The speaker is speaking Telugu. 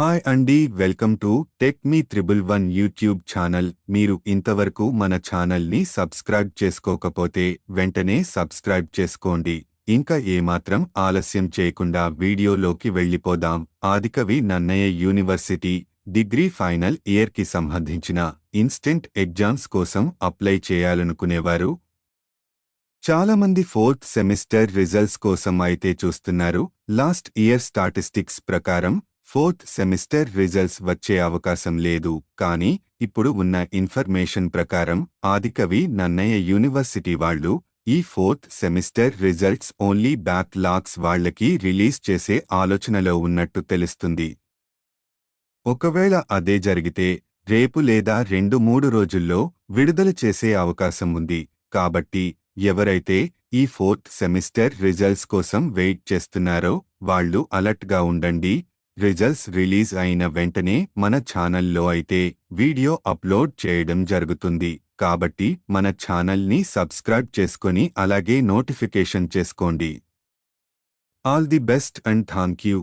హాయ్ అండి, welcome to tech me triple one YouTube channel. మీరు ఇంతవరకు మన ఛానల్ని సబ్స్క్రైబ్ చేసుకోకపోతే వెంటనే సబ్స్క్రైబ్ చేసుకోండి. ఇంకా ఏమాత్రం ఆలస్యం చేయకుండా వీడియోలోకి వెళ్ళిపోదాం. ఆదికవి నన్నయ్య యూనివర్సిటీ డిగ్రీ ఫైనల్ ఇయర్కి సంబంధించిన ఇన్స్టెంట్ ఎగ్జామ్స్ కోసం అప్లై చేయాలనుకునేవారు చాలామంది ఫోర్త్ సెమిస్టర్ రిజల్ట్స్ కోసం అయితే చూస్తున్నారు. లాస్ట్ ఇయర్ స్టాటిస్టిక్స్ ప్రకారం ఫోర్త్ సెమిస్టర్ రిజల్ట్స్ వచ్చే అవకాశం లేదు. కానీ ఇప్పుడు ఉన్న ఇన్ఫర్మేషన్ ప్రకారం ఆదికవి నన్నయ్య యూనివర్సిటీ వాళ్ళు ఈ fourth semester results only backlogs వాళ్లకి రిలీజ్ చేసే ఆలోచనలో ఉన్నట్టు తెలుస్తుంది. ఒకవేళ అదే జరిగితే రేపు లేదా 2-3 రోజుల్లో విడుదల చేసే అవకాశం ఉంది. కాబట్టి ఎవరైతే ఈ ఫోర్త్ సెమిస్టర్ రిజల్ట్స్ కోసం వెయిట్ చేస్తున్నారో వాళ్ళు అలర్ట్గా ఉండండి. రిజల్ట్స్ రిలీజ్ అయిన వెంటనే మన ఛానల్లో అయితే వీడియో అప్లోడ్ చేయడం జరుగుతుంది. కాబట్టి మన ఛానల్ని సబ్స్క్రైబ్ చేసుకొని అలాగే నోటిఫికేషన్ చేసుకోండి. All the best and thank you.